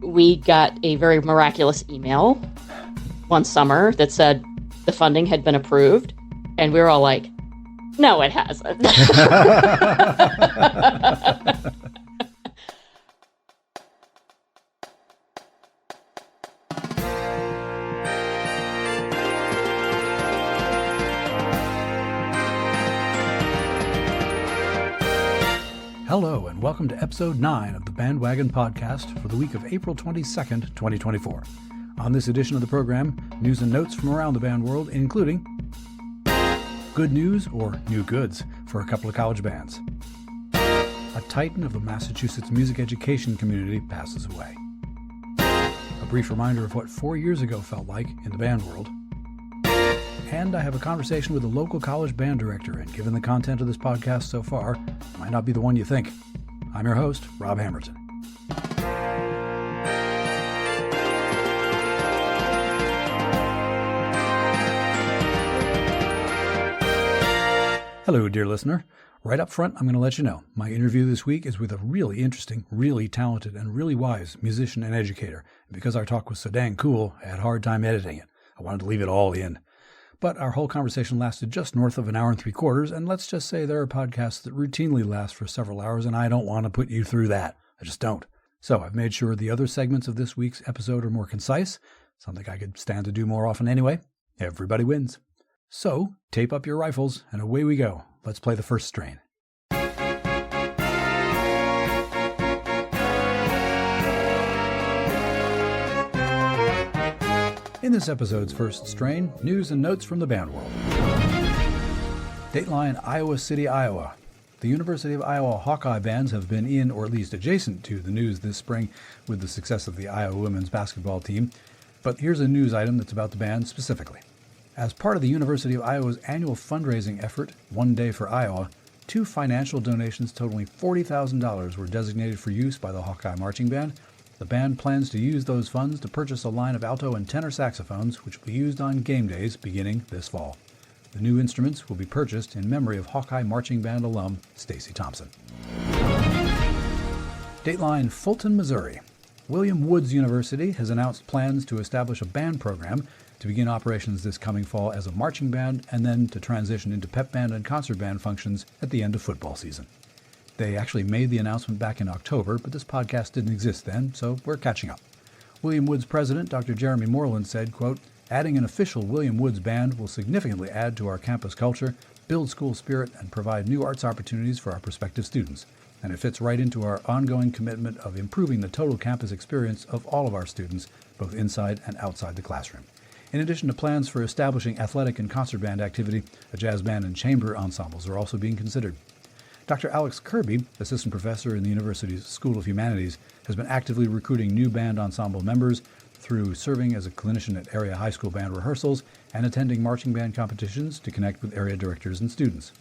we got a very miraculous email one summer that said the funding had been approved, and we were all like, no, it hasn't. Hello, and welcome to episode 9 of the Bandwagon Podcast for the week of April 22nd, 2024. On this edition of the program, news and notes from around the band world, including good news or new goods for a couple of college bands. A titan of the Massachusetts music education community passes away. A brief reminder of what 4 years ago felt like in the band world. And I have a conversation with a local college band director, and given the content of this podcast so far, it might not be the one you think. I'm your host, Rob Hammerton. Hello, dear listener. Right up front, I'm going to let you know, my interview this week is with a really interesting, really talented, and really wise musician and educator. And because our talk was so dang cool, I had a hard time editing it. I wanted to leave it all in. But our whole conversation lasted just north of an hour and 3/4, and let's just say there are podcasts that routinely last for several hours, and I don't want to put you through that. I just don't. So I've made sure the other segments of this week's episode are more concise, something I could stand to do more often anyway. Everybody wins. So tape up your rifles, and away we go. Let's play the first strain. In this episode's first strain, news and notes from the band world. Dateline, Iowa City, Iowa. The University of Iowa Hawkeye bands have been in, or at least adjacent to, the news this spring with the success of the Iowa women's basketball team. But here's a news item that's about the band specifically. As part of the University of Iowa's annual fundraising effort, One Day for Iowa, 2 financial donations totaling $40,000 were designated for use by the Hawkeye Marching Band. The band plans to use those funds to purchase a line of alto and tenor saxophones, which will be used on game days beginning this fall. The new instruments will be purchased in memory of Hawkeye Marching Band alum Stacy Thompson. Dateline, Fulton, Missouri. William Woods University has announced plans to establish a band program to begin operations this coming fall as a marching band and then to transition into pep band and concert band functions at the end of football season. They actually made the announcement back in October, but this podcast didn't exist then, so we're catching up. William Woods president, Dr. Jeremy Moreland, said, quote, "Adding an official William Woods band will significantly add to our campus culture, build school spirit, and provide new arts opportunities for our prospective students. And it fits right into our ongoing commitment of improving the total campus experience of all of our students, both inside and outside the classroom." In addition to plans for establishing athletic and concert band activity, a jazz band and chamber ensembles are also being considered. Dr. Alex Kirby, assistant professor in the university's School of Humanities, has been actively recruiting new band ensemble members through serving as a clinician at area high school band rehearsals and attending marching band competitions to connect with area directors and students.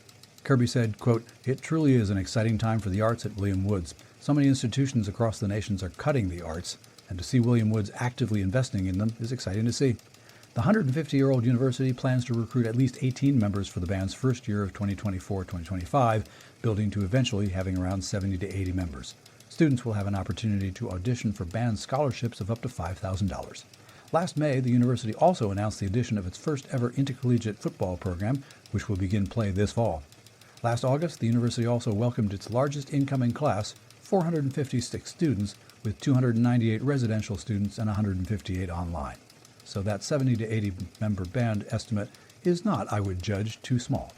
Kirby said, quote, "It truly is an exciting time for the arts at William Woods. So many institutions across the nations are cutting the arts, and to see William Woods actively investing in them is exciting to see." The 150-year-old university plans to recruit at least 18 members for the band's first year of 2024-2025, building to eventually having around 70 to 80 members. Students will have an opportunity to audition for band scholarships of up to $5,000. Last May, the university also announced the addition of its first ever intercollegiate football program, which will begin play this fall. Last August, the university also welcomed its largest incoming class, 456 students, with 298 residential students and 158 online. So that 70 to 80 member band estimate is not, I would judge, too small.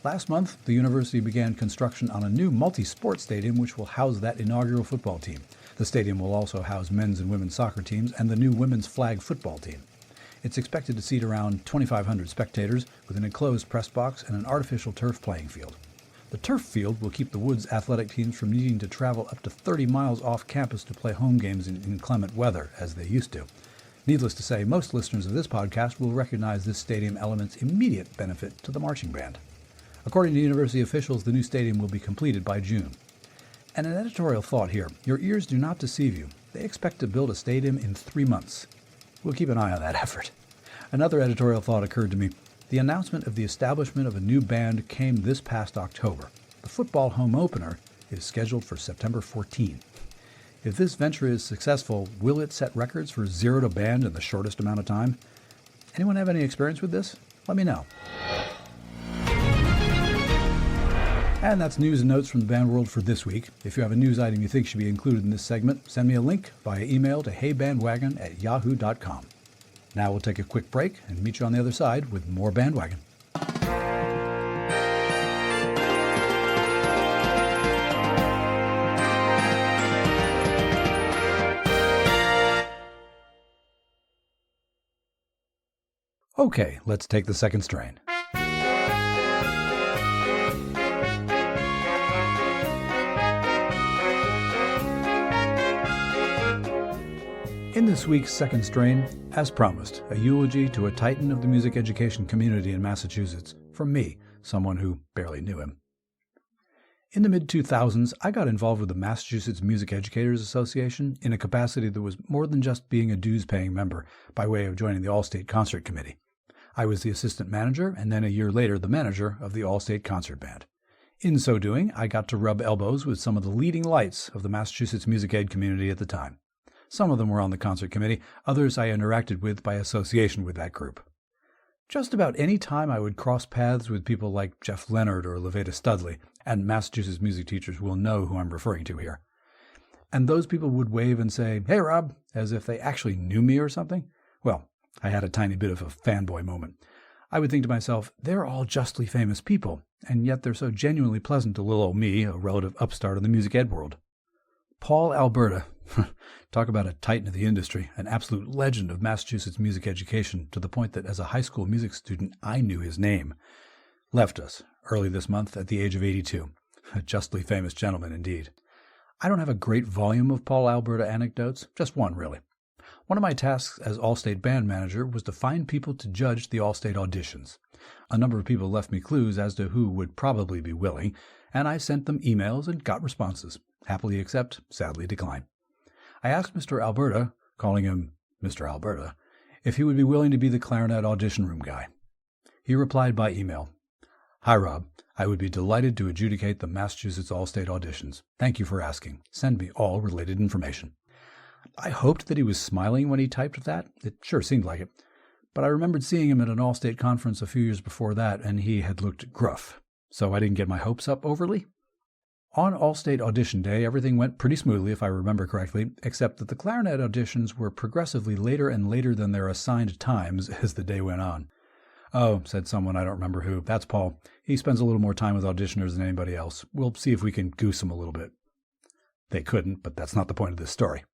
Last month, the university began construction on a new multi-sport stadium which will house that inaugural football team. The stadium will also house men's and women's soccer teams and the new women's flag football team. It's expected to seat around 2,500 spectators with an enclosed press box and an artificial turf playing field. The turf field will keep the Woods athletic teams from needing to travel up to 30 miles off campus to play home games in inclement weather, as they used to. Needless to say, most listeners of this podcast will recognize this stadium element's immediate benefit to the marching band. According to university officials, the new stadium will be completed by June. And an editorial thought here. Your ears do not deceive you. They expect to build a stadium in 3 months. We'll keep an eye on that effort. Another editorial thought occurred to me. The announcement of the establishment of a new band came this past October. The football home opener is scheduled for September 14. If this venture is successful, will it set records for zero to band in the shortest amount of time? Anyone have any experience with this? Let me know. And that's news and notes from the band world for this week. If you have a news item you think should be included in this segment, send me a link via email to heybandwagon@yahoo.com. Now we'll take a quick break and meet you on the other side with more Bandwagon. Okay, let's take the second strain. In this week's second strain, as promised, a eulogy to a titan of the music education community in Massachusetts, from me, someone who barely knew him. In the mid-2000s, I got involved with the Massachusetts Music Educators Association in a capacity that was more than just being a dues-paying member by way of joining the All-State Concert Committee. I was the assistant manager, and then a year later the manager of the All-State Concert Band. In so doing, I got to rub elbows with some of the leading lights of the Massachusetts music ed community at the time. Some of them were on the concert committee, others I interacted with by association with that group. Just about any time I would cross paths with people like Jeff Leonard or Levada Studley, and Massachusetts music teachers will know who I'm referring to here. And those people would wave and say, "Hey, Rob," as if they actually knew me or something. Well, I had a tiny bit of a fanboy moment. I would think to myself, they're all justly famous people, and yet they're so genuinely pleasant to little old me, a relative upstart in the music ed world. Paul Alberta, talk about a titan of the industry, an absolute legend of Massachusetts music education, to the point that as a high school music student I knew his name, left us early this month at the age of 82. A justly famous gentleman indeed. I don't have a great volume of Paul Alberta anecdotes, just one really. One of my tasks as All-State Band Manager was to find people to judge the All-State auditions. A number of people left me clues as to who would probably be willing, and I sent them emails and got responses. Happily accept, sadly decline. I asked Mr. Alberta, calling him Mr. Alberta, if he would be willing to be the clarinet audition room guy. He replied by email, "Hi Rob, I would be delighted to adjudicate the Massachusetts All-State auditions. Thank you for asking. Send me all related information." I hoped that he was smiling when he typed that. It sure seemed like it. But I remembered seeing him at an All-State conference a few years before that, and he had looked gruff. So I didn't get my hopes up overly. On All-State audition day, everything went pretty smoothly, if I remember correctly, except that the clarinet auditions were progressively later and later than their assigned times as the day went on. "Oh," said someone, I don't remember who, "that's Paul. He spends a little more time with auditioners than anybody else. We'll see if we can goose him a little bit." They couldn't, but that's not the point of this story.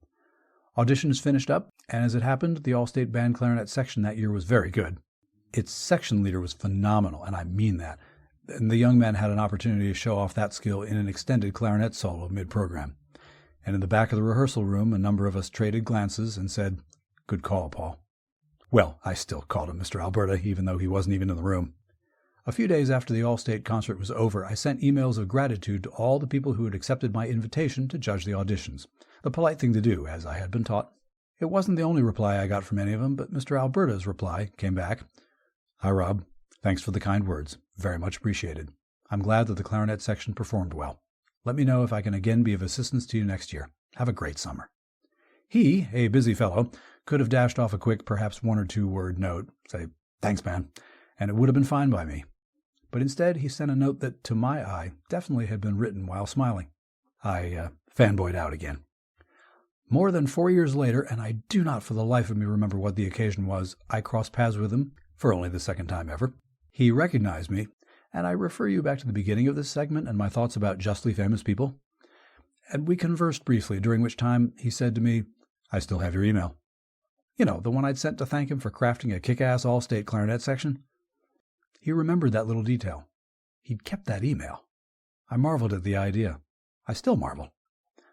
Auditions finished up, and as it happened, the All-State Band Clarinet section that year was very good. Its section leader was phenomenal, and I mean that. And the young man had an opportunity to show off that skill in an extended clarinet solo mid-program. And in the back of the rehearsal room, a number of us traded glances and said, "Good call, Paul." Well, I still called him Mr. Alberta, even though he wasn't even in the room. A few days after the All-State concert was over, I sent emails of gratitude to all the people who had accepted my invitation to judge the auditions. The polite thing to do, as I had been taught. It wasn't the only reply I got from any of them, but Mr. Alberta's reply came back. "Hi, Rob. Thanks for the kind words. Very much appreciated. I'm glad that the clarinet section performed well. Let me know if I can again be of assistance to you next year. Have a great summer." He, a busy fellow, could have dashed off a quick, perhaps 1 or 2 word note, say, "Thanks, man," and it would have been fine by me. But instead, he sent a note that, to my eye, definitely had been written while smiling. I fanboyed out again. More than 4 years later, and I do not for the life of me remember what the occasion was, I crossed paths with him, for only the second time ever. He recognized me, and I refer you back to the beginning of this segment and my thoughts about justly famous people. And we conversed briefly, during which time he said to me, "I still have your email." You know, the one I'd sent to thank him for crafting a kick-ass all-state clarinet section. He remembered that little detail. He'd kept that email. I marveled at the idea. I still marvel.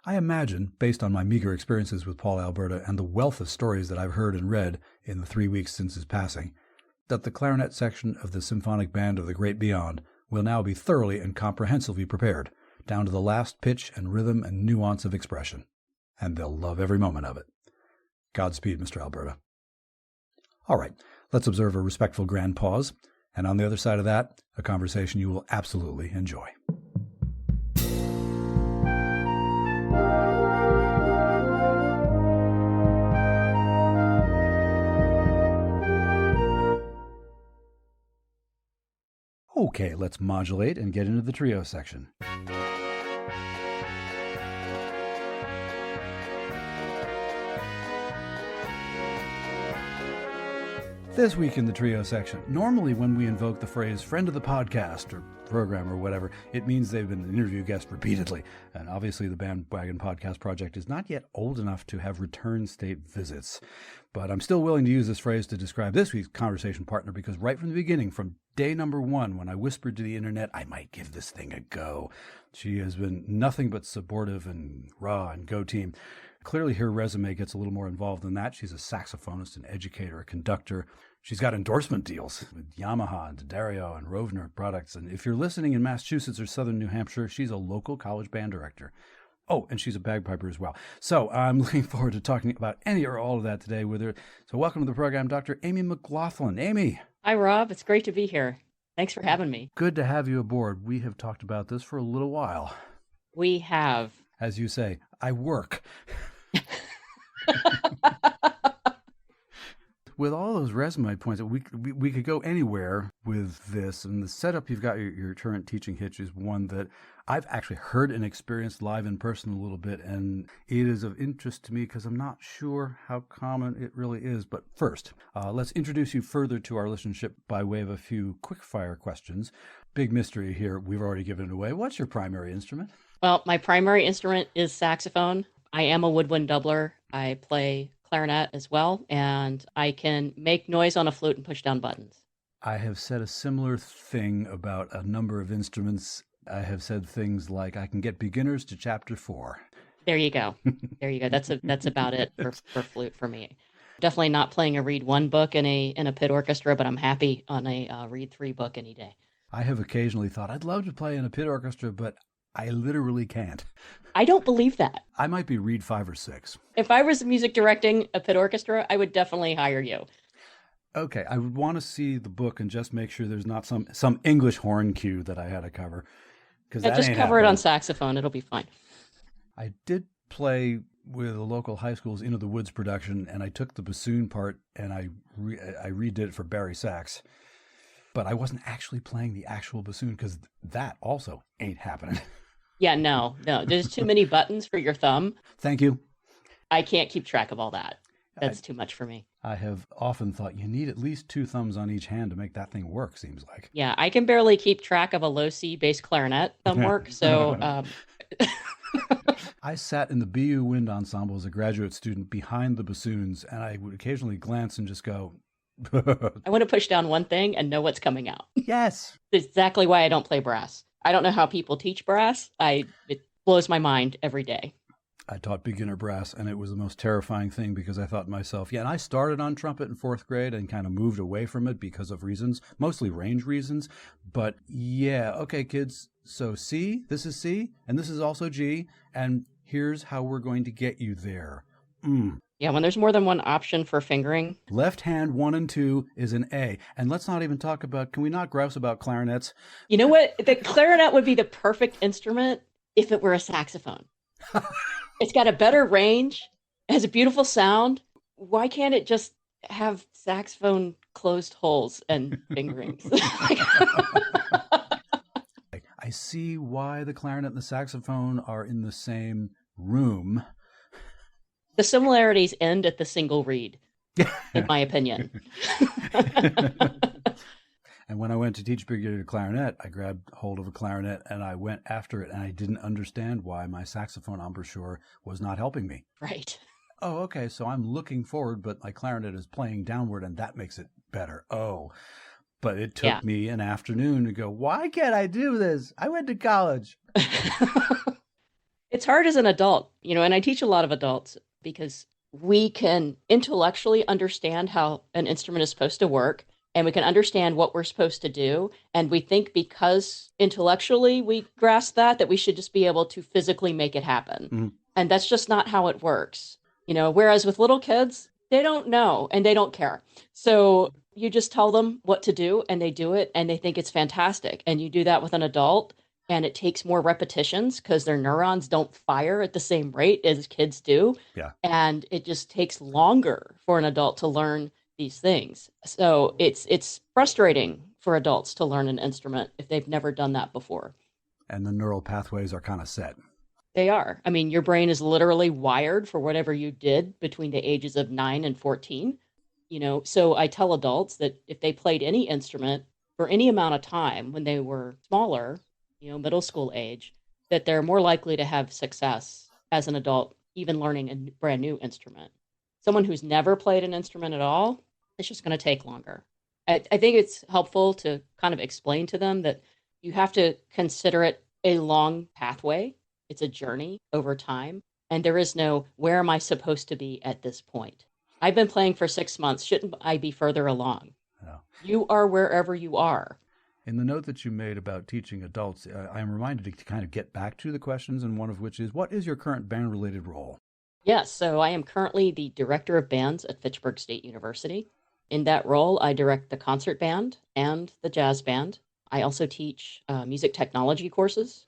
I imagine, based on my meager experiences with Paul Alberta and the wealth of stories that I've heard and read in the 3 weeks since his passing, that the clarinet section of the Symphonic Band of the Great Beyond will now be thoroughly and comprehensively prepared, down to the last pitch and rhythm and nuance of expression. And they'll love every moment of it. Godspeed, Mr. Alberta. All right, let's observe a respectful grand pause, and on the other side of that, a conversation you will absolutely enjoy. Okay, let's modulate and get into the trio section. This week in the trio section, normally when we invoke the phrase friend of the podcast or program or whatever, it means they've been an interview guest repeatedly. And obviously the Bandwagon Podcast Project is not yet old enough to have return state visits. But I'm still willing to use this phrase to describe this week's conversation partner because right from the beginning, from day number one, when I whispered to the internet, I might give this thing a go, she has been nothing but supportive and raw and go team. Clearly, her resume gets a little more involved than that. She's a saxophonist, an educator, a conductor. She's got endorsement deals with Yamaha and Dario and Rovner products. And if you're listening in Massachusetts or southern New Hampshire, she's a local college band director. Oh, and she's a bagpiper as well. So I'm looking forward to talking about any or all of that today with her. So welcome to the program, Dr. Amy McGLOTHLIN. Amy. Hi, Rob. It's great to be here. Thanks for having me. Good to have you aboard. We have talked about this for a little while. We have. As you say, I work. With all those resume points, we could go anywhere with this. And the setup you've got, your current teaching hitch, is one that I've actually heard and experienced live in person a little bit. And it is of interest to me because I'm not sure how common it really is. But first, let's introduce you further to our listenership by way of a few quick fire questions. Big mystery here. We've already given it away. What's your primary instrument? Well, my primary instrument is saxophone. I am a woodwind doubler. I play clarinet as well, and I can make noise on a flute and push down buttons. I have said a similar thing about a number of instruments. I have said things like, I can get beginners to chapter 4. There you go. There you go. That's about it for flute for me. Definitely not playing a reed 1 book in a pit orchestra, but I'm happy on a reed 3 book any day. I have occasionally thought I'd love to play in a pit orchestra, but I literally can't. I don't believe that. I might be reed 5 or 6. If I was music directing a pit orchestra, I would definitely hire you. Okay, I would want to see the book and just make sure there's not some English horn cue that I had to cover. Just cover it on saxophone. It'll be fine. I did play with a local high school's Into the Woods production, and I took the bassoon part and I redid it for Barry sax. But I wasn't actually playing the actual bassoon because that also ain't happening. Yeah, no. There's too many buttons for your thumb. Thank you. I can't keep track of all that. That's too much for me. I have often thought you need at least 2 thumbs on each hand to make that thing work, seems like. Yeah, I can barely keep track of a low C bass clarinet thumb work, so... I sat in the BU wind ensemble as a graduate student behind the bassoons, and I would occasionally glance and just go... I want to push down one thing and know what's coming out. Yes. That's exactly why I don't play brass. I don't know how people teach brass. It blows my mind every day. I taught beginner brass, and it was the most terrifying thing because I thought to myself, and I started on trumpet in 4th grade and kind of moved away from it because of reasons, mostly range reasons. But yeah, okay, kids, so C, this is C, and this is also G, and here's how we're going to get you there. Yeah, when there's more than one option for fingering. Left hand 1 and 2 is an A. And let's not even talk about, can we not grouse about clarinets? You know what? The clarinet would be the perfect instrument if it were a saxophone. It's got a better range. It has a beautiful sound. Why can't it just have saxophone closed holes and fingerings? I see why the clarinet and the saxophone are in the same room. The similarities end at the single reed, in my opinion. And when I went to teach beginner clarinet, I grabbed hold of a clarinet and I went after it, and I didn't understand why my saxophone embouchure was not helping me. Right. Oh, okay, so I'm looking forward, but my clarinet is playing downward, and that makes it better. Oh, but it took me an afternoon to go, why can't I do this? I went to college. It's hard as an adult, and I teach a lot of adults because we can intellectually understand how an instrument is supposed to work, and we can understand what we're supposed to do. And we think because intellectually we grasp that we should just be able to physically make it happen. Mm-hmm. And that's just not how it works. Whereas with little kids, they don't know and they don't care. So you just tell them what to do and they do it and they think it's fantastic. And you do that with an adult and it takes more repetitions because their neurons don't fire at the same rate as kids do. Yeah. And it just takes longer for an adult to learn these things. So it's frustrating for adults to learn an instrument if they've never done that before. And the neural pathways are kind of set. They are. I mean, your brain is literally wired for whatever you did between the ages of 9 and 14. So I tell adults that if they played any instrument for any amount of time when they were smaller, middle school age, that they're more likely to have success as an adult, even learning a brand new instrument. Someone who's never played an instrument at all, it's just going to take longer. I think it's helpful to kind of explain to them that you have to consider it a long pathway. It's a journey over time. And there is no, where am I supposed to be at this point? I've been playing for 6 months. Shouldn't I be further along? No. You are wherever you are. In the note that you made about teaching adults, I am reminded to kind of get back to the questions, and one of which is, what is your current band-related role? Yes, so I am currently the director of bands at Fitchburg State University. In that role, I direct the concert band and the jazz band. I also teach music technology courses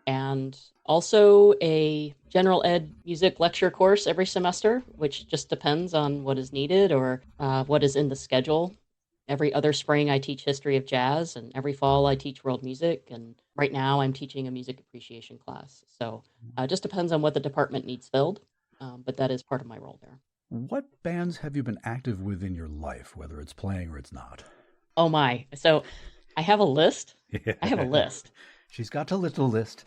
and also a general ed music lecture course every semester, which just depends on what is needed or what is in the schedule. Every other spring, I teach history of jazz, and every fall, I teach world music. And right now, I'm teaching a music appreciation class. So it just depends on what the department needs filled, but that is part of my role there. What bands have you been active with in your life, whether it's playing or it's not? Oh, my. So I have a list. I have a list. She's got a little list.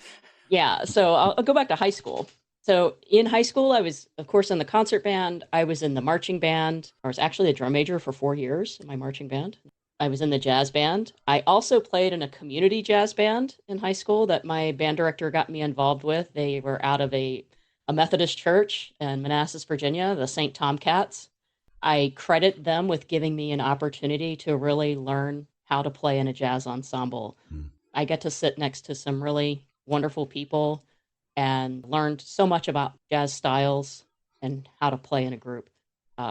Yeah. So I'll go back to high school. So in high school, I was, of course, in the concert band. I was in the marching band. I was actually a drum major for 4 years in my marching band. I was in the jazz band. I also played in a community jazz band in high school that my band director got me involved with. They were out of a Methodist church in Manassas, Virginia, the St. Tomcats. I credit them with giving me an opportunity to really learn how to play in a jazz ensemble. I get to sit next to some really wonderful people and learned so much about jazz styles and how to play in a group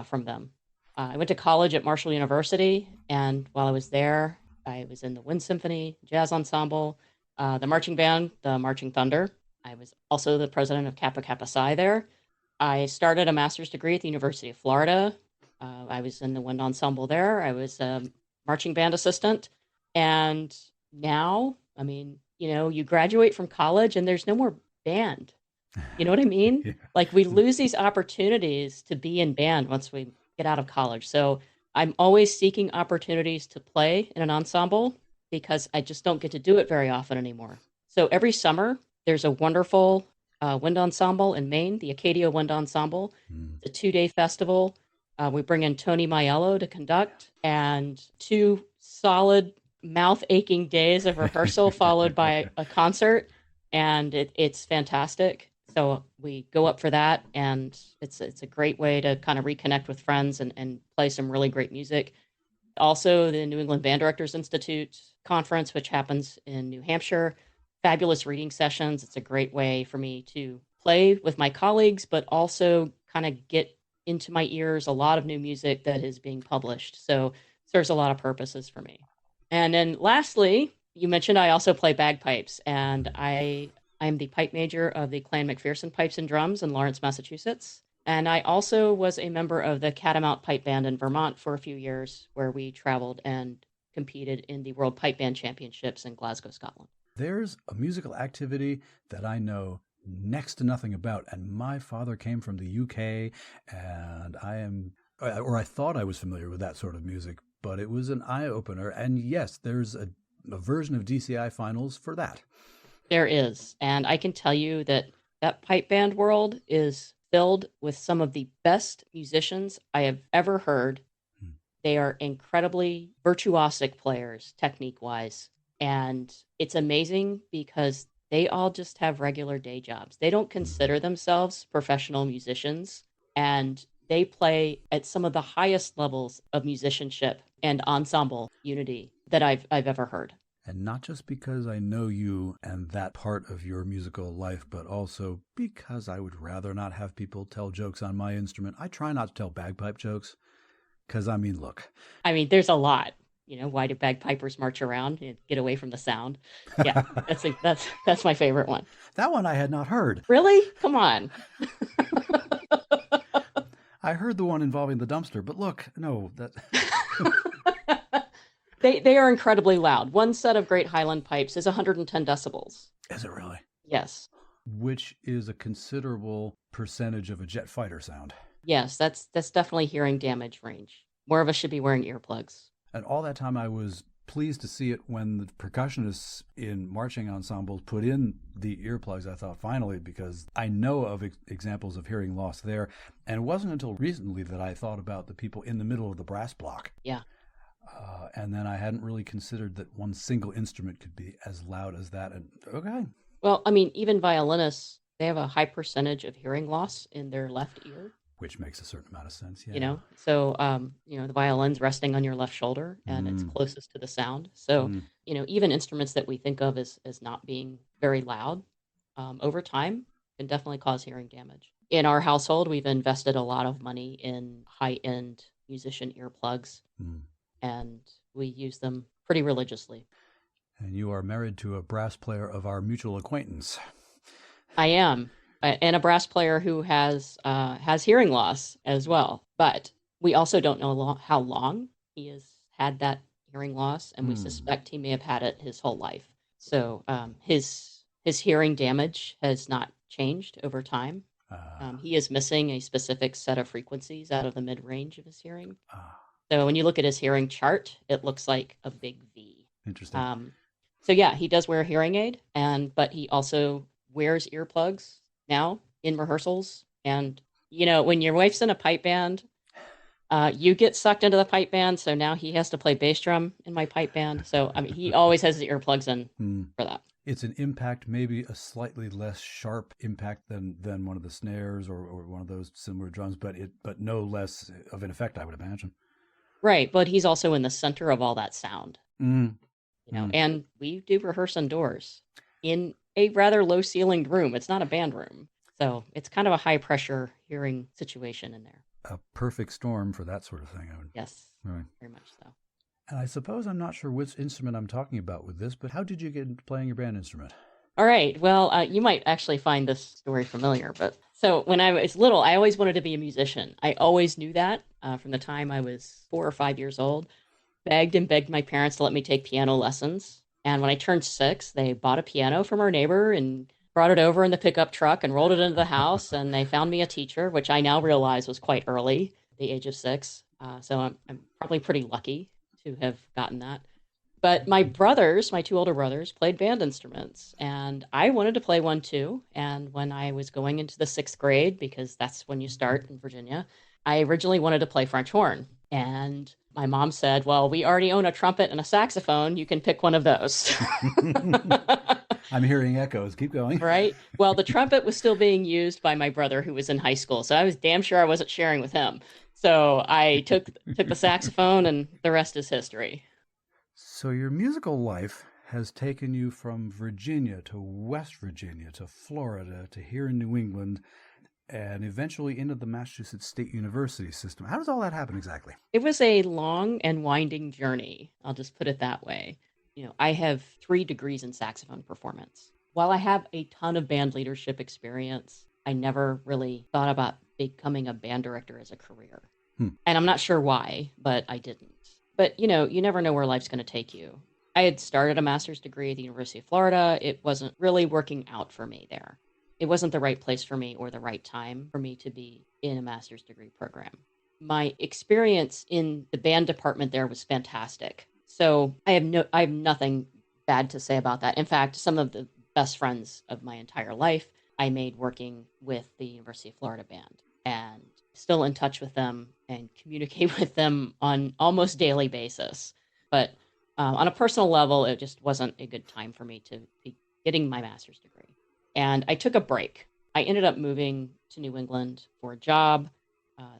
from them. I went to college at Marshall University, and while I was there, I was in the Wind Symphony Jazz Ensemble, the marching band, the Marching Thunder. I was also the president of Kappa Kappa Psi there. I started a master's degree at the University of Florida. I was in the wind ensemble there. I was a marching band assistant. And now, I mean, you graduate from college and there's no more band. You know what I mean? Yeah. Like we lose these opportunities to be in band once we get out of college. So I'm always seeking opportunities to play in an ensemble because I just don't get to do it very often anymore. So every summer, there's a wonderful wind ensemble in Maine, the Acadia Wind Ensemble. It's a 2-day festival. We bring in Tony Maiello to conduct, and 2 solid mouth-aching days of rehearsal followed by a concert, and it's fantastic. So we go up for that, and it's a great way to kind of reconnect with friends and play some really great music. Also, the New England Band Directors Institute conference, which happens in New Hampshire, fabulous reading sessions. It's a great way for me to play with my colleagues, but also kind of get into my ears a lot of new music that is being published. So it serves a lot of purposes for me. And then lastly, you mentioned I also play bagpipes, and I'm the pipe major of the Clan McPherson Pipes and Drums in Lawrence, Massachusetts. And I also was a member of the Catamount Pipe Band in Vermont for a few years, where we traveled and competed in the World Pipe Band Championships in Glasgow, Scotland. There's a musical activity that I know next to nothing about, and my father came from the UK, and I thought I was familiar with that sort of music, but it was an eye-opener, and yes, there's a version of DCI finals for that. There is, and I can tell you that pipe band world is filled with some of the best musicians I have ever heard. They are incredibly virtuosic players, technique-wise. And it's amazing because they all just have regular day jobs. They don't consider themselves professional musicians, and they play at some of the highest levels of musicianship and ensemble unity that I've ever heard. And not just because I know you and that part of your musical life, but also because I would rather not have people tell jokes on my instrument. I try not to tell bagpipe jokes because, look. There's a lot. Why do bagpipers march around and get away from the sound? Yeah, that's my favorite one. That one I had not heard. Really? Come on. I heard the one involving the dumpster, but look, no, that. They are incredibly loud. One set of Great Highland pipes is 110 decibels. Is it really? Yes. Which is a considerable percentage of a jet fighter sound. Yes, that's definitely hearing damage range. More of us should be wearing earplugs. And all that time I was pleased to see it when the percussionists in marching ensembles put in the earplugs. I thought, finally, because I know of examples of hearing loss there. And it wasn't until recently that I thought about the people in the middle of the brass block. Yeah. And then I hadn't really considered that one single instrument could be as loud as that. And okay. Well, I mean, even violinists, they have a high percentage of hearing loss in their left ear. Which makes a certain amount of sense, yeah. So, the violin's resting on your left shoulder and it's closest to the sound. So, even instruments that we think of as not being very loud, over time can definitely cause hearing damage. In our household, we've invested a lot of money in high-end musician earplugs, and we use them pretty religiously. And you are married to a brass player of our mutual acquaintance. I am. And a brass player who has hearing loss as well. But we also don't know how long he has had that hearing loss, and we suspect he may have had it his whole life. So his hearing damage has not changed over time. He is missing a specific set of frequencies out of the mid-range of his hearing. So when you look at his hearing chart, it looks like a big V. Interesting. So yeah, he does wear a hearing aid, but he also wears earplugs now in rehearsals. And when your wife's in a pipe band, you get sucked into the pipe band, so now he has to play bass drum in my pipe band. So I mean, he always has the earplugs in for that. It's an impact, maybe a slightly less sharp impact than one of the snares or one of those similar drums, but no less of an effect, I would imagine. Right, but he's also in the center of all that sound. And we do rehearse indoors in a rather low-ceilinged room. It's not a band room. So it's kind of a high-pressure hearing situation in there. A perfect storm for that sort of thing. Yes, right. Very much so. And I suppose I'm not sure which instrument I'm talking about with this, but how did you get into playing your band instrument? All right. Well, you might actually find this story familiar. But so when I was little, I always wanted to be a musician. I always knew that from the time I was 4 or 5 years old. Begged and begged my parents to let me take piano lessons. And when I turned 6, they bought a piano from our neighbor and brought it over in the pickup truck and rolled it into the house. And they found me a teacher, which I now realize was quite early, at the age of 6. So I'm probably pretty lucky to have gotten that. But my 2 older brothers, played band instruments. And I wanted to play one too. And when I was going into the 6th grade, because that's when you start in Virginia, I originally wanted to play French horn. And my mom said, well, we already own a trumpet and a saxophone. You can pick one of those. I'm hearing echoes. Keep going. Right. Well, the trumpet was still being used by my brother who was in high school. So I was damn sure I wasn't sharing with him. So I took the saxophone, and the rest is history. So your musical life has taken you from Virginia to West Virginia to Florida to here in New England, and eventually into the Massachusetts State University system. How does all that happen exactly? It was a long and winding journey. I'll just put it that way. I have 3 degrees in saxophone performance. While I have a ton of band leadership experience, I never really thought about becoming a band director as a career. And I'm not sure why, but I didn't. But, you never know where life's going to take you. I had started a master's degree at the University of Florida. It wasn't really working out for me there. It wasn't the right place for me or the right time for me to be in a master's degree program. My experience in the band department there was fantastic. So I have nothing bad to say about that. In fact, some of the best friends of my entire life I made working with the University of Florida band, and still in touch with them and communicate with them on almost daily basis. But on a personal level, it just wasn't a good time for me to be getting my master's degree. And I took a break. I ended up moving to New England for a job.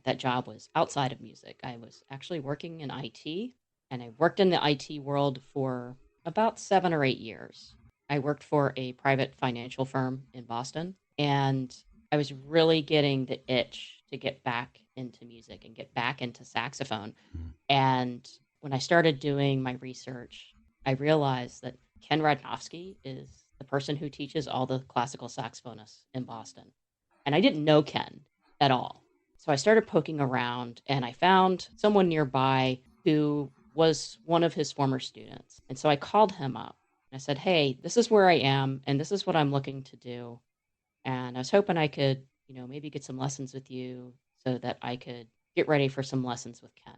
That job was outside of music. I was actually working in IT, and I worked in the IT world for about 7 or 8 years. I worked for a private financial firm in Boston, and I was really getting the itch to get back into music and get back into saxophone. And when I started doing my research, I realized that Ken Radnofsky is the person who teaches all the classical saxophonists in Boston. And I didn't know Ken at all. So I started poking around, and I found someone nearby who was one of his former students. And so I called him up. I said, hey, this is where I am, and this is what I'm looking to do. And I was hoping I could, maybe get some lessons with you so that I could get ready for some lessons with Ken.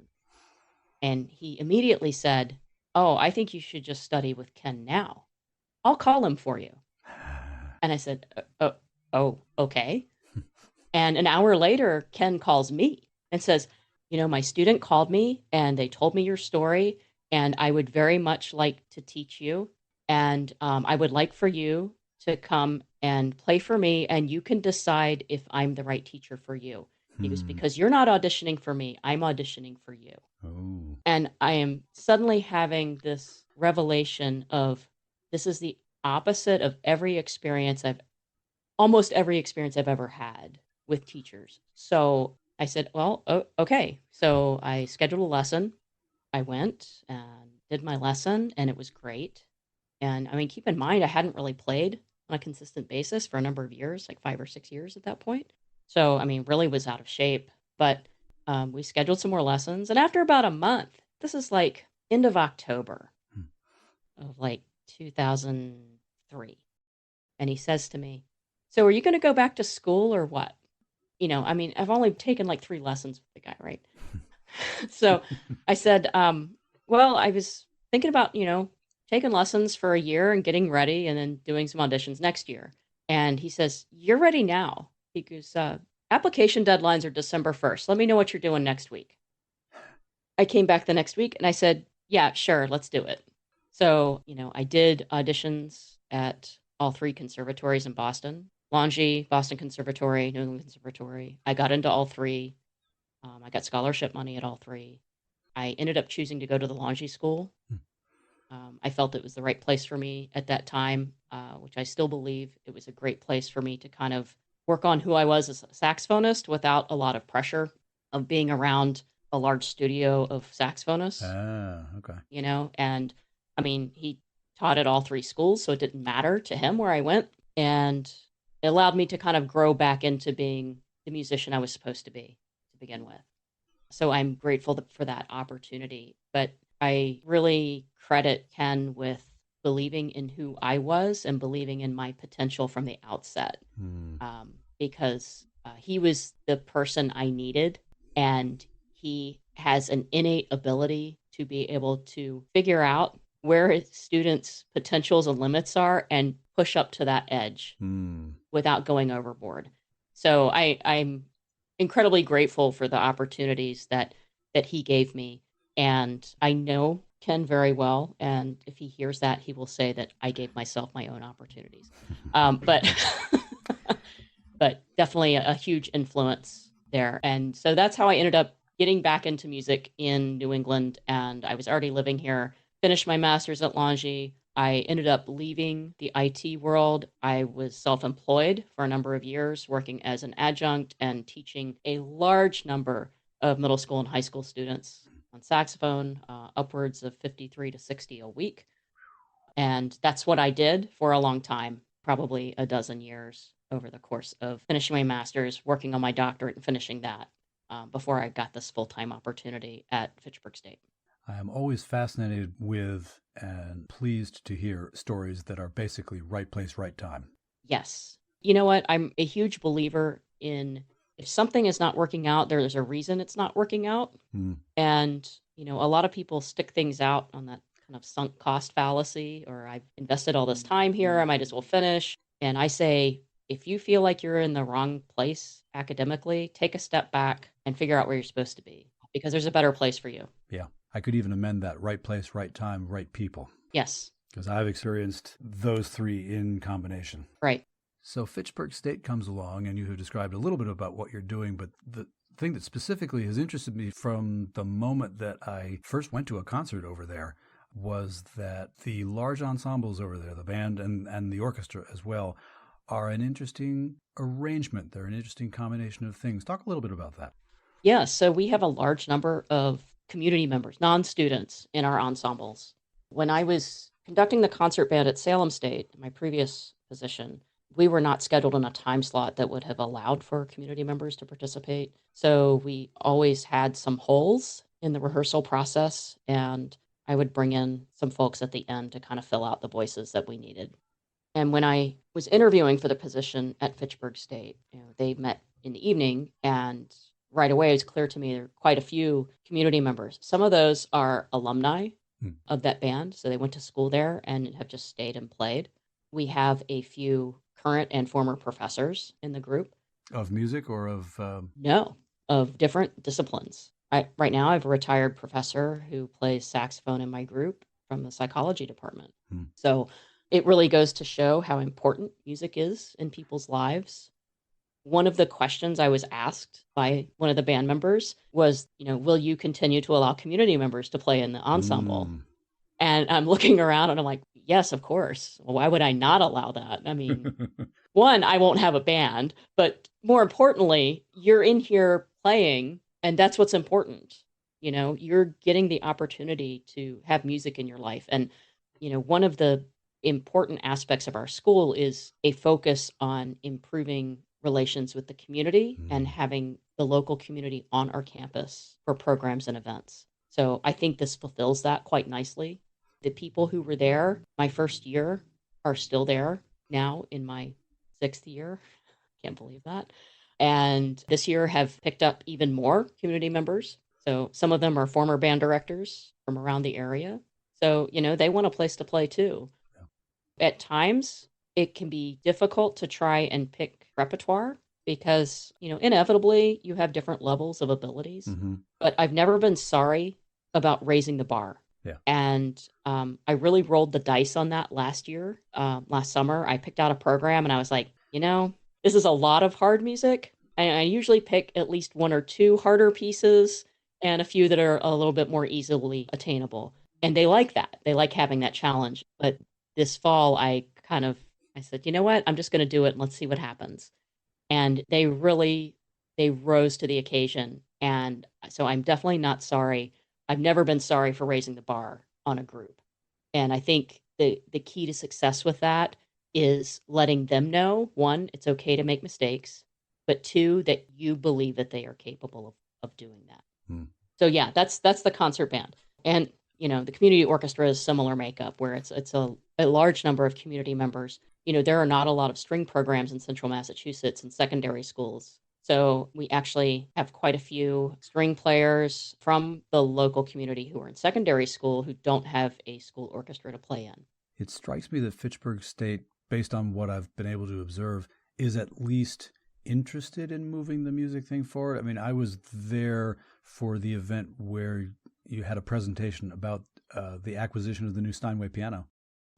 And he immediately said, oh, I think you should just study with Ken now. I'll call him for you. And I said, oh, okay. And an hour later, Ken calls me and says, my student called me and they told me your story, and I would very much like to teach you. And I would like for you to come and play for me, and you can decide if I'm the right teacher for you. He goes, because you're not auditioning for me, I'm auditioning for you. Oh. And I am suddenly having this revelation of this is the opposite of almost every experience I've ever had with teachers. So I said, well, okay. So I scheduled a lesson. I went and did my lesson, and it was great. And I mean, keep in mind, I hadn't really played on a consistent basis for a number of years, like 5 or 6 years at that point. So, I mean, really was out of shape. But we scheduled some more lessons. And after about a month, this is like end of October of like 2003. And he says to me, so are you going to go back to school or what? I mean, I've only taken like 3 lessons with the guy, right? So I said, well, I was thinking about, taking lessons for a year and getting ready and then doing some auditions next year. And he says, you're ready now. He goes, application deadlines are December 1st. Let me know what you're doing next week. I came back the next week and I said, yeah, sure, let's do it. So, I did auditions at all 3 conservatories in Boston: Longy, Boston Conservatory, New England Conservatory. I got into all 3. I got scholarship money at all 3. I ended up choosing to go to the Longy School. I felt it was the right place for me at that time, which I still believe it was a great place for me to kind of work on who I was as a saxophonist without a lot of pressure of being around a large studio of saxophonists. Okay. And I mean, he taught at all 3 schools, so it didn't matter to him where I went. And it allowed me to kind of grow back into being the musician I was supposed to be to begin with. So I'm grateful for that opportunity. But I really credit Ken with believing in who I was and believing in my potential from the outset, because he was the person I needed, and he has an innate ability to be able to figure out where his students' potentials and limits are and push up to that edge without going overboard. So I'm incredibly grateful for the opportunities that he gave me. And I know Ken very well. And if he hears that, he will say that I gave myself my own opportunities. But but definitely a huge influence there. And so that's how I ended up getting back into music in New England. And I was already living here, finished my master's at Longy. I ended up leaving the IT world. I was self-employed for a number of years, working as an adjunct and teaching a large number of middle school and high school students on saxophone, upwards of 53 to 60 a week. And that's what I did for a long time, probably a dozen years over the course of finishing my master's, working on my doctorate and finishing that before I got this full-time opportunity at Fitchburg State. I am always fascinated with and pleased to hear stories that are basically right place, right time. Yes. You know what? I'm a huge believer in if something is not working out, there's a reason it's not working out. And, a lot of people stick things out on that kind of sunk cost fallacy, or I've invested all this time here, I might as well finish. And I say, if you feel like you're in the wrong place academically, take a step back and figure out where you're supposed to be, because there's a better place for you. Yeah. I could even amend that: right place, right time, right people. Yes. Because I've experienced those 3 in combination. Right. So Fitchburg State comes along, and you have described a little bit about what you're doing, but the thing that specifically has interested me from the moment that I first went to a concert over there was that the large ensembles over there, the band and the orchestra as well, are an interesting arrangement. They're an interesting combination of things. Talk a little bit about that. Yeah, so we have a large number of community members, non-students, in our ensembles. When I was conducting the concert band at Salem State, my previous position, we were not scheduled in a time slot that would have allowed for community members to participate. So we always had some holes in the rehearsal process, and I would bring in some folks at the end to kind of fill out the voices that we needed. And when I was interviewing for the position at Fitchburg State, they met in the evening, and right away it was clear to me there are quite a few community members. Some of those are alumni of that band, so they went to school there and have just stayed and played. We have a few current and former professors in the group. Of music or of... No, of different disciplines. Right now I have a retired professor who plays saxophone in my group from the psychology department. So it really goes to show how important music is in people's lives. One of the questions I was asked by one of the band members was, will you continue to allow community members to play in the ensemble? And I'm looking around and I'm like, yes, of course. Well, why would I not allow that? I mean, one, I won't have a band, but more importantly, you're in here playing, and that's what's important. You're getting the opportunity to have music in your life. And, one of the important aspects of our school is a focus on improving relations with the community and having the local community on our campus for programs and events. So I think this fulfills that quite nicely. The people who were there my first year are still there now in my 6th year. Can't believe that. And this year have picked up even more community members. So some of them are former band directors from around the area. So, they want a place to play too. Yeah. At times, it can be difficult to try and pick repertoire because, inevitably you have different levels of abilities. But I've never been sorry about raising the bar. Yeah. And I really rolled the dice on that last year. Last summer, I picked out a program and I was like, this is a lot of hard music. And I usually pick at least 1 or 2 harder pieces and a few that are a little bit more easily attainable. And they like that. They like having that challenge. But this fall, I said, you know what? I'm just going to do it and let's see what happens. And they rose to the occasion. And so I'm definitely not sorry. I've never been sorry for raising the bar on a group. And I think the key to success with that is letting them know, 1, it's okay to make mistakes, but 2, that you believe that they are capable of doing that. So yeah, that's the concert band. And, the community orchestra is similar makeup where it's a large number of community members. There are not a lot of string programs in central Massachusetts in secondary schools. So we actually have quite a few string players from the local community who are in secondary school who don't have a school orchestra to play in. It strikes me that Fitchburg State, based on what I've been able to observe, is at least interested in moving the music thing forward. I mean, I was there for the event where you had a presentation about the acquisition of the new Steinway piano.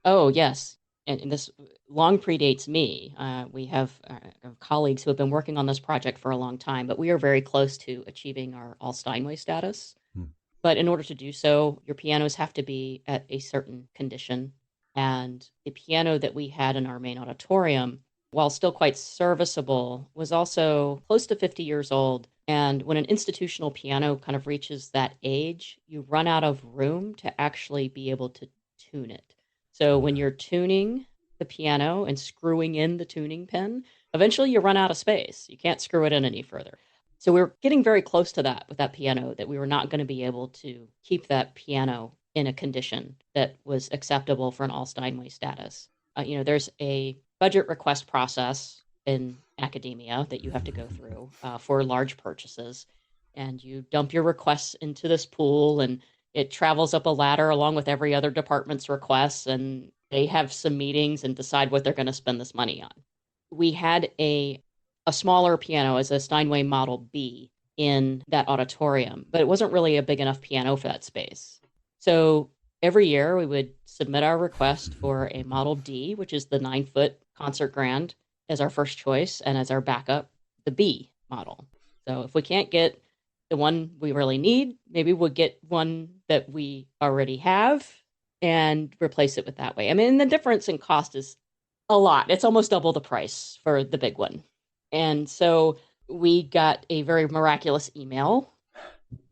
Oh, yes. And this long predates me. We have colleagues who have been working on this project for a long time, but we are very close to achieving our all Steinway status. But in order to do so, your pianos have to be at a certain condition. And the piano that we had in our main auditorium, while still quite serviceable, was also close to 50 years old. And when an institutional piano kind of reaches that age, you run out of room to actually be able to tune it. So when you're tuning the piano and screwing in the tuning pin, eventually you run out of space. You can't screw it in any further. So we were getting very close to that with that piano, that we were not going to be able to keep that piano in a condition that was acceptable for an all Steinway status. There's a budget request process in academia that you have to go through for large purchases. And you dump your requests into this pool, and it travels up a ladder along with every other department's requests, and they have some meetings and decide what they're going to spend this money on. We had a smaller piano as a Steinway Model B in that auditorium, but it wasn't really a big enough piano for that space. So every year we would submit our request for a Model D, which is the 9-foot concert grand, as our first choice, and as our backup, the B model. So if we can't get the one we really need, maybe we'll get one that we already have and replace it with that way. I mean, the difference in cost is a lot. It's almost double the price for the big one. And so we got a very miraculous email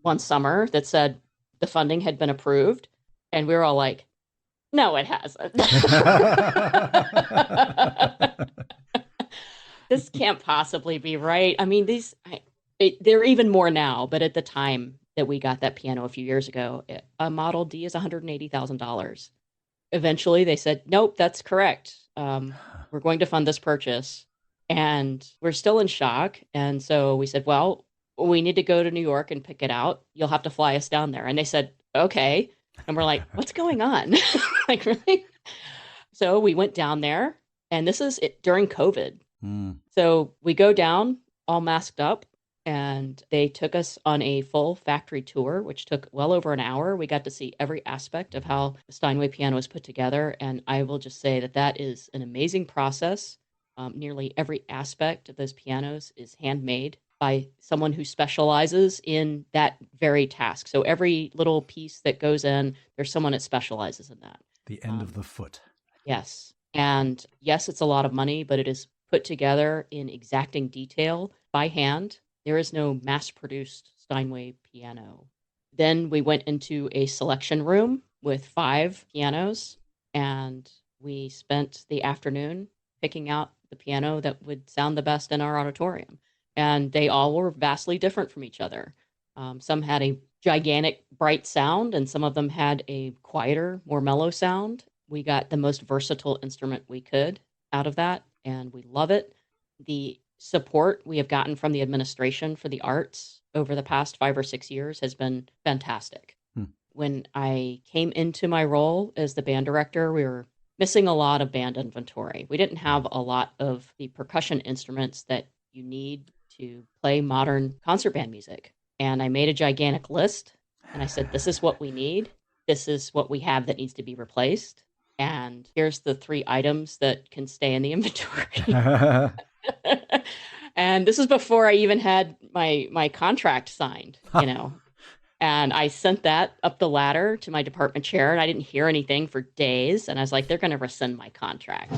one summer that said the funding had been approved. And we were all like, no, it hasn't. This can't possibly be right. I mean, they're even more now, but at the time, that we got that piano a few years ago. A Model D is $180,000. Eventually, they said, nope, that's correct. We're going to fund this purchase. And we're still in shock. And so we said, well, we need to go to New York and pick it out. You'll have to fly us down there. And they said, okay. And we're like, what's going on? Like, really? So we went down there, and this is it during COVID. So we go down all masked up, and they took us on a full factory tour, which took well over an hour. We got to see every aspect of how the Steinway piano is put together. And I will just say that that is an amazing process. Nearly every aspect of those pianos is handmade by someone who specializes in that very task. So every little piece that goes in, there's someone that specializes in that. The end of the foot. Yes. And yes, it's a lot of money, but it is put together in exacting detail by hand. There is no mass-produced Steinway piano. Then we went into a selection room with 5 pianos, and we spent the afternoon picking out the piano that would sound the best in our auditorium. And they all were vastly different from each other. Some had a gigantic, bright sound, and some of them had a quieter, more mellow sound. We got the most versatile instrument we could out of that, and we love it. The support we have gotten from the administration for the arts over the past 5 or 6 years has been fantastic. When I came into my role as the band director, we were missing a lot of band inventory. We didn't have a lot of the percussion instruments that you need to play modern concert band music. And I made a gigantic list, and I said, this is what we need. This is what we have that needs to be replaced. And here's the 3 items that can stay in the inventory. And this is before I even had my contract signed, you know. And I sent that up the ladder to my department chair, and I didn't hear anything for days. And I was like, they're going to rescind my contract.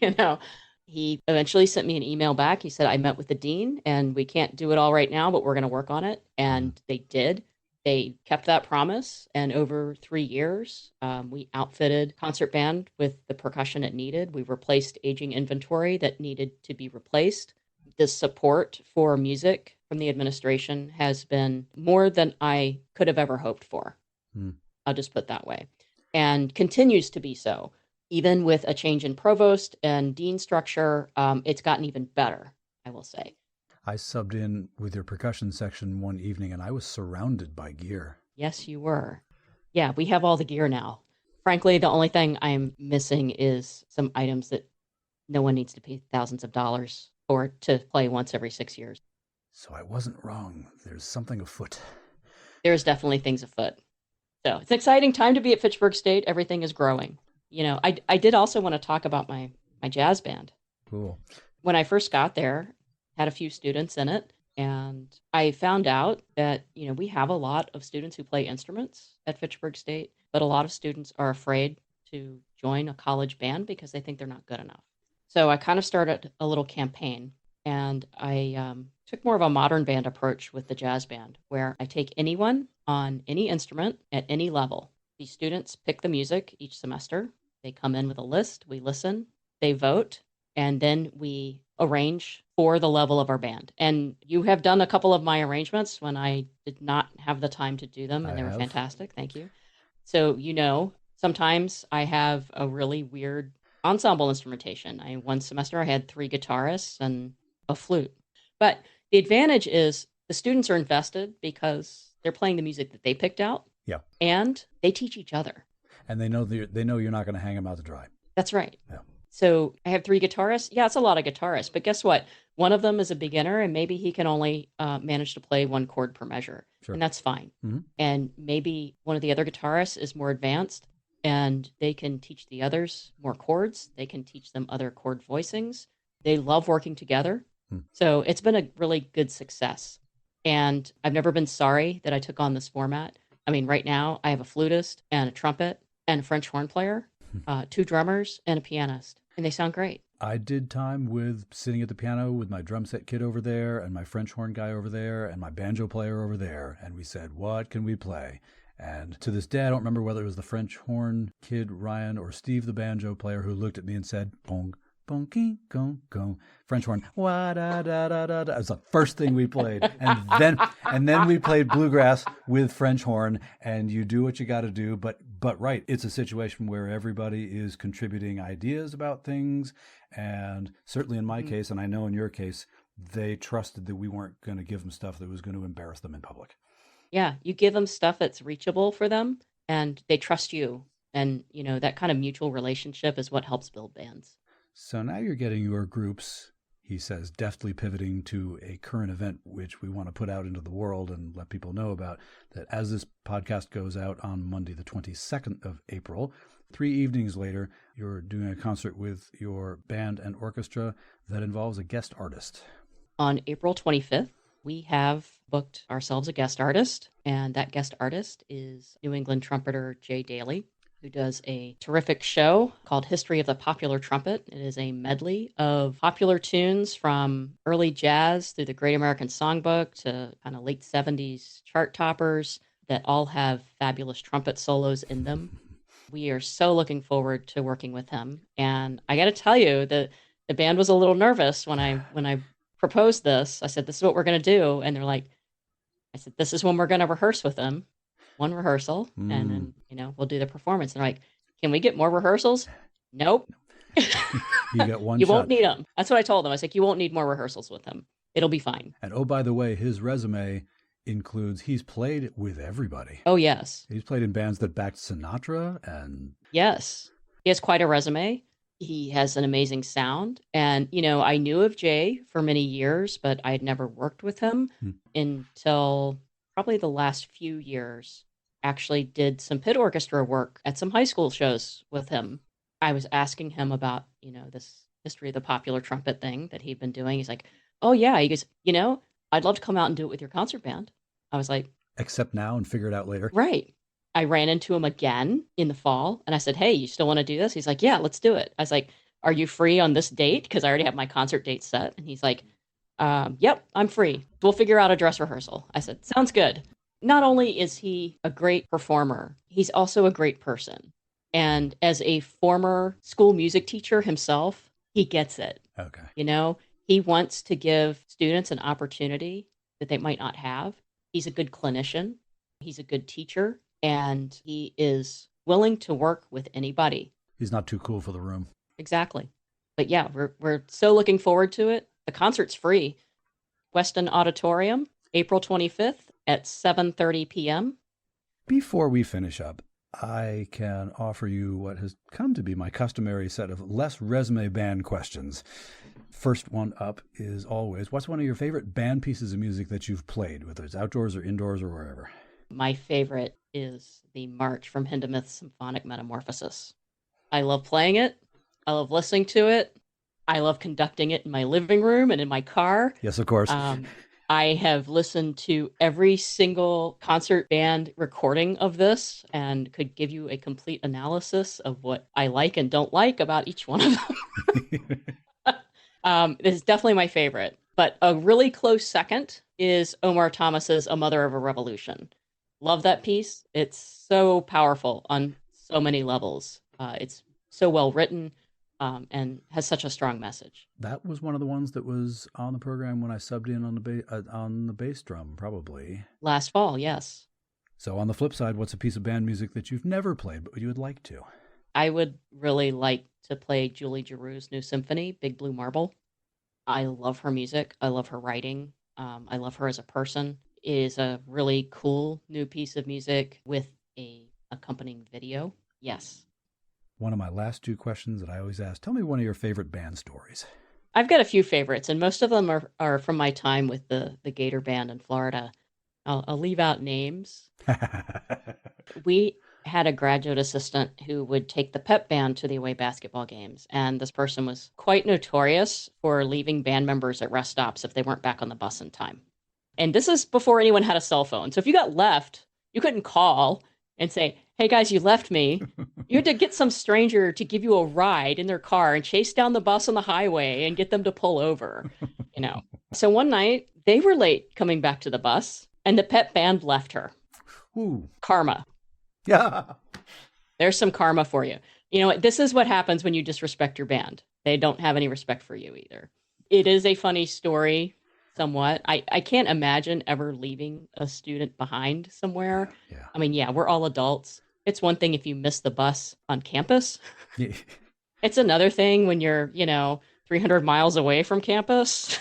You know, he eventually sent me an email back. He said, I met with the dean, and we can't do it all right now, but we're going to work on it. And they did. They kept that promise. And over 3 years, we outfitted concert band with the percussion it needed. We replaced aging inventory that needed to be replaced. The support for music from the administration has been more than I could have ever hoped for. I'll just put it that way. And continues to be so. Even with a change in provost and dean structure, it's gotten even better, I will say. I subbed in with your percussion section one evening, and I was surrounded by gear. Yes, you were. Yeah, we have all the gear now. Frankly, the only thing I'm missing is some items that no one needs to pay thousands of dollars for to play once every 6 years. So I wasn't wrong. There's something afoot. There's definitely things afoot. So it's an exciting time to be at Fitchburg State. Everything is growing. You know, I did also want to talk about my jazz band. Cool. When I first got there, had a few students in it, and I found out that, you know, we have a lot of students who play instruments at Fitchburg State, but a lot of students are afraid to join a college band because they think they're not good enough. So I kind of started a little campaign, and I took more of a modern band approach with the jazz band, where I take anyone on any instrument at any level. These students pick the music each semester. They come in with a list, we listen, they vote, and then we arrange for the level of our band. And you have done a couple of my arrangements when I did not have the time to do them, and they were fantastic. Thank you. So, you know, sometimes I have a really weird ensemble instrumentation. One semester I had 3 guitarists and a flute. But the advantage is the students are invested because they're playing the music that they picked out. Yeah. And they teach each other. And they know you're not going to hang them out to dry. That's right. Yeah. So I have 3 guitarists. Yeah, it's a lot of guitarists. But guess what? One of them is a beginner, and maybe he can only manage to play 1 chord per measure. Sure. And that's fine. Mm-hmm. And maybe one of the other guitarists is more advanced, and they can teach the others more chords. They can teach them other chord voicings. They love working together. So it's been a really good success. And I've never been sorry that I took on this format. I mean, right now I have a flutist and a trumpet and a French horn player, 2 drummers and a pianist, and they sound great. I did time with sitting at the piano with my drum set kid over there and my French horn guy over there and my banjo player over there. And we said, what can we play? And to this day, I don't remember whether it was the French horn kid, Ryan, or Steve, the banjo player, who looked at me and said, bong, bong, king, gong, gong. French horn, wah, da, da, da, da, da. It was the first thing we played. And And then we played bluegrass with French horn, and you do what you got to do. But right, it's a situation where everybody is contributing ideas about things. And certainly in my case, and I know in your case, they trusted that we weren't going to give them stuff that was going to embarrass them in public. Yeah, you give them stuff that's reachable for them, and they trust you. And, that kind of mutual relationship is what helps build bands. So now you're getting your groups, he says, deftly pivoting to a current event, which we want to put out into the world and let people know about, that as this podcast goes out on Monday, the 22nd of April, 3 evenings later, you're doing a concert with your band and orchestra that involves a guest artist. On April 25th, we have booked ourselves a guest artist, and that guest artist is New England trumpeter Jay Daly, who does a terrific show called History of the Popular Trumpet. It is a medley of popular tunes from early jazz through the Great American Songbook to kind of late 70s chart toppers that all have fabulous trumpet solos in them. We are so looking forward to working with him. And I got to tell you, the band was a little nervous when I proposed this. I said, this is what we're going to do. And they're like, I said, this is when we're going to rehearse with them. One rehearsal, and then, we'll do the performance. And they're like, can we get more rehearsals? Nope. You get one You shot. won't need them. That's what I told them. I was like, you won't need more rehearsals with him. It'll be fine. And oh, by the way, his resume includes, he's played with everybody. Oh, yes. He's played in bands that backed Sinatra and... Yes. He has quite a resume. He has an amazing sound. And, I knew of Jay for many years, but I had never worked with him until probably the last few years. Actually did some pit orchestra work at some high school shows with him. I was asking him about, this history of the popular trumpet thing that he'd been doing. He's like, oh, yeah. He goes, I'd love to come out and do it with your concert band. I was like, accept now and figure it out later. Right. I ran into him again in the fall and I said, hey, you still want to do this? He's like, yeah, let's do it. I was like, are you free on this date? Because I already have my concert date set. And he's like, yep, I'm free. We'll figure out a dress rehearsal. I said, sounds good. Not only is he a great performer, he's also a great person. And as a former school music teacher himself, he gets it. Okay. He wants to give students an opportunity that they might not have. He's a good clinician. He's a good teacher. And he is willing to work with anybody. He's not too cool for the room. Exactly. But yeah, we're so looking forward to it. The concert's free. Weston Auditorium, April 25th at 7:30 p.m. Before we finish up, I can offer you what has come to be my customary set of less resume band questions. First one up is always, what's one of your favorite band pieces of music that you've played, whether it's outdoors or indoors or wherever? My favorite is the March from Hindemith's Symphonic Metamorphosis. I love playing it. I love listening to it. I love conducting it in my living room and in my car. Yes, of course. I have listened to every single concert band recording of this and could give you a complete analysis of what I like and don't like about each one of them. This is definitely my favorite. But a really close second is Omar Thomas's A Mother of a Revolution. Love that piece. It's so powerful on so many levels. It's so well written. And has such a strong message. That was one of the ones that was on the program when I subbed in on the bass drum, probably. Last fall, yes. So on the flip side, what's a piece of band music that you've never played but you would like to? I would really like to play Julie Giroux's new symphony, Big Blue Marble. I love her music. I love her writing. I love her as a person. It is a really cool new piece of music with a accompanying video. Yes. One of my last 2 questions that I always ask, tell me one of your favorite band stories. I've got a few favorites, and most of them are from my time with the Gator band in Florida. I'll leave out names. We had a graduate assistant who would take the pep band to the away basketball games, and this person was quite notorious for leaving band members at rest stops if they weren't back on the bus in time. And this is before anyone had a cell phone. So if you got left, you couldn't call and say, hey guys, you left me. You had to get some stranger to give you a ride in their car and chase down the bus on the highway and get them to pull over, So one night they were late coming back to the bus and the pep band left her. Ooh. Karma. Yeah. There's some karma for you. This is what happens when you disrespect your band. They don't have any respect for you either. It is a funny story. somewhat. I can't imagine ever leaving a student behind somewhere. Yeah. I mean, yeah, we're all adults. It's one thing if you miss the bus on campus. Yeah. It's another thing when you're, 300 miles away from campus.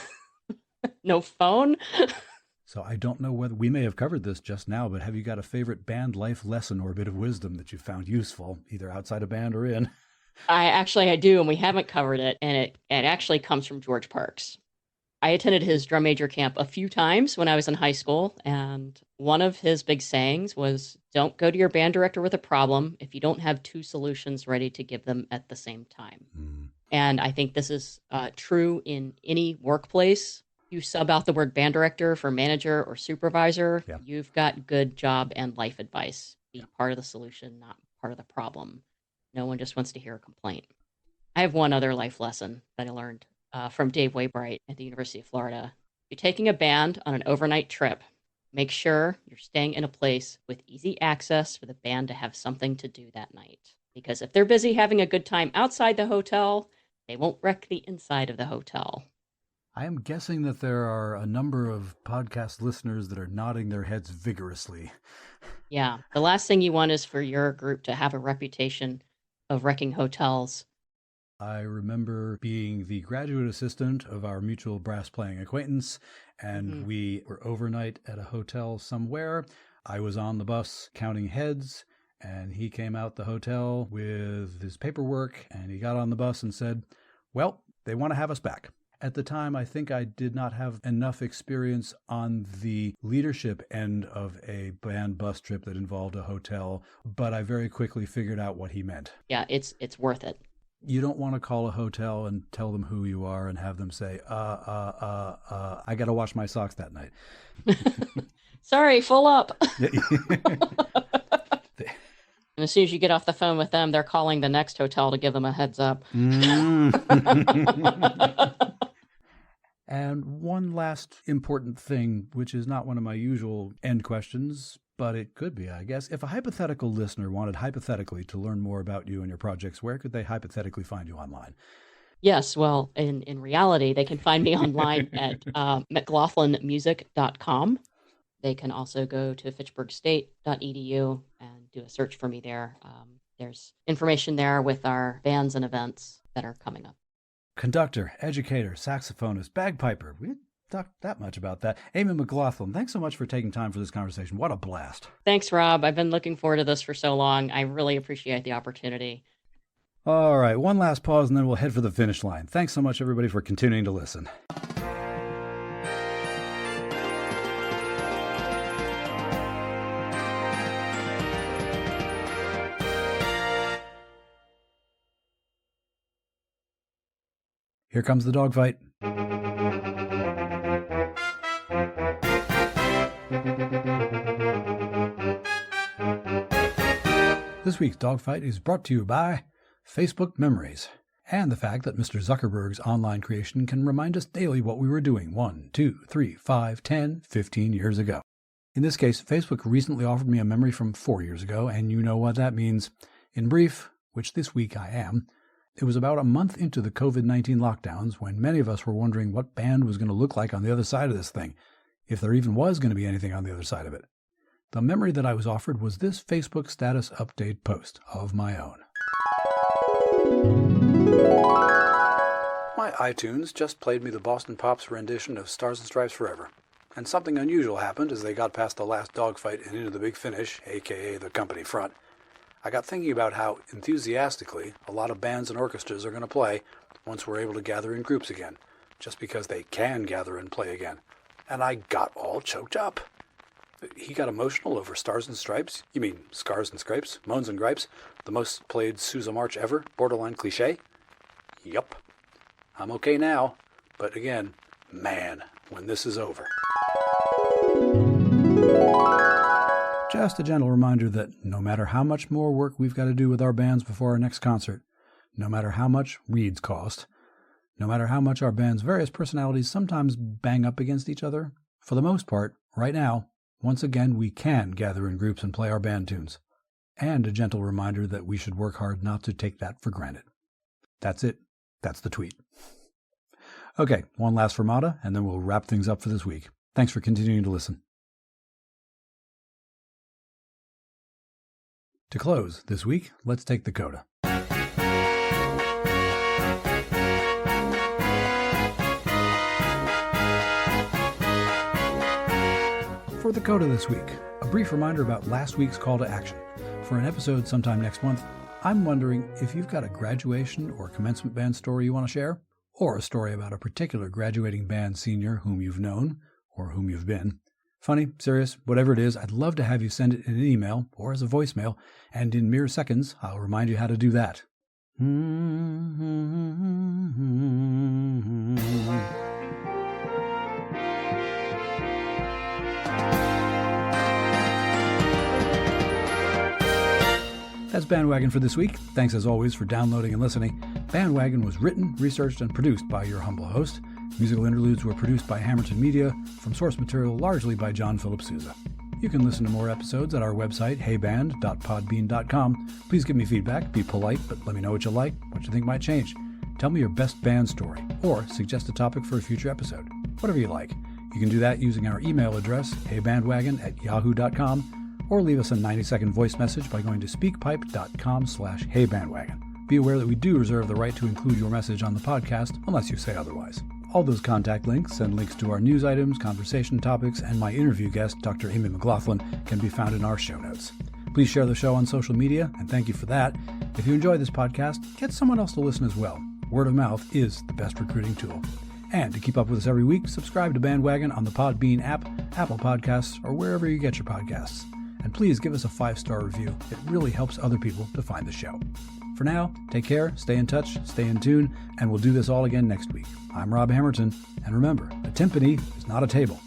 No phone. So I don't know whether we may have covered this just now, but have you got a favorite band life lesson or a bit of wisdom that you found useful, either outside a band or in? I do, and we haven't covered it, and it actually comes from George Parks. I attended his drum major camp a few times when I was in high school, and one of his big sayings was, "Don't go to your band director with a problem if you don't have two solutions ready to give them at the same time." Mm. And I think this is true in any workplace. You sub out the word band director for manager or supervisor, Yeah. you've got good job and life advice. Be part of the solution, not part of the problem. No one just wants to hear a complaint. I have one other life lesson that I learned from Dave Waybright at the University of Florida. If you're taking a band on an overnight trip, make sure you're staying in a place with easy access for the band to have something to do that night. Because if they're busy having a good time outside the hotel, they won't wreck the inside of the hotel. I am guessing that there are a number of podcast listeners that are nodding their heads vigorously. Yeah, the last thing you want is for your group to have a reputation of wrecking hotels. I remember being the graduate assistant of our mutual brass playing acquaintance, and we were overnight at a hotel somewhere. I was on the bus counting heads, and he came out the hotel with his paperwork, and he got on the bus and said, "Well, they want to have us back." At the time, I think I did not have enough experience on the leadership end of a band bus trip that involved a hotel, but I very quickly figured out what he meant. Yeah, it's worth it. You don't want to call a hotel and tell them who you are and have them say, I got to wash my socks that night. Sorry, full up. They- And as soon as you get off the phone with them, they're calling the next hotel to give them a heads up. And one last important thing, which is not one of my usual end questions, but it could be, I guess. If a hypothetical listener wanted hypothetically to learn more about you and your projects, where could they hypothetically find you online? Yes, well, in reality, they can find me online at McGLOTHLINmusic.com. They can also go to fitchburgstate.edu and do a search for me there. There's information there with our bands and events that are coming up. Conductor, educator, saxophonist, bagpiper. We didn't talk that much about that. Amy McGLOTHLIN, thanks so much for taking time for this conversation. What a blast. Thanks, Rob. I've been looking forward to this for so long. I really appreciate the opportunity. All right, one last pause and then we'll head for the finish line. Thanks so much, everybody, for continuing to listen. Here comes the dogfight. This week's dogfight is brought to you by Facebook Memories and the fact that Mr. Zuckerberg's online creation can remind us daily what we were doing 1, 2, 3, 5, 10, 15 years ago. In this case, Facebook recently offered me a memory from 4 years ago, and you know what that means. In brief, which this week I am, it was about a month into the COVID-19 lockdowns when many of us were wondering what band was going to look like on the other side of this thing, if there even was going to be anything on the other side of it. The memory that I was offered was this Facebook status update post of my own. My iTunes just played me the Boston Pops rendition of Stars and Stripes Forever, and something unusual happened as they got past the last dogfight and into the big finish, aka the company front. I got thinking about how enthusiastically a lot of bands and orchestras are going to play once we're able to gather in groups again, just because they can gather and play again. And I got all choked up. He got emotional over Stars and Stripes? You mean Scars and Scrapes? Moans and Gripes? The most played Sousa March ever? Borderline cliche? Yup. I'm okay now, but again, man, when this is over. Just a gentle reminder that no matter how much more work we've got to do with our bands before our next concert, no matter how much reeds cost, no matter how much our band's various personalities sometimes bang up against each other, for the most part, right now, once again, we can gather in groups and play our band tunes. And a gentle reminder that we should work hard not to take that for granted. That's it. That's the tweet. Okay, one last fermata, and then we'll wrap things up for this week. Thanks for continuing to listen. To close this week, let's take the coda. For the coda this week, a brief reminder about last week's call to action. For an episode sometime next month, I'm wondering if you've got a graduation or commencement band story you want to share, or a story about a particular graduating band senior whom you've known or whom you've been. Funny, serious, whatever it is, I'd love to have you send it in an email or as a voicemail, and in mere seconds, I'll remind you how to do that. That's Bandwagon for this week. Thanks as always for downloading and listening. Bandwagon was written, researched, and produced by your humble host. Musical interludes were produced by Hammerton Media, from source material largely by John Philip Sousa. You can listen to more episodes at our website, heyband.podbean.com. Please give me feedback, be polite, but let me know what you like, what you think might change. Tell me your best band story, or suggest a topic for a future episode. Whatever you like. You can do that using our email address, heybandwagon@yahoo.com, or leave us a 90-second voice message by going to speakpipe.com/heybandwagon. Be aware that we do reserve the right to include your message on the podcast unless you say otherwise. All those contact links and links to our news items, conversation topics, and my interview guest, Dr. Amy McGLOTHLIN, can be found in our show notes. Please share the show on social media, and thank you for that. If you enjoy this podcast, get someone else to listen as well. Word of mouth is the best recruiting tool. And to keep up with us every week, subscribe to Bandwagon on the Podbean app, Apple Podcasts, or wherever you get your podcasts. And please give us a 5-star review. It really helps other people to find the show. For now, take care, stay in touch, stay in tune, and we'll do this all again next week. I'm Rob Hammerton, and remember, a timpani is not a table.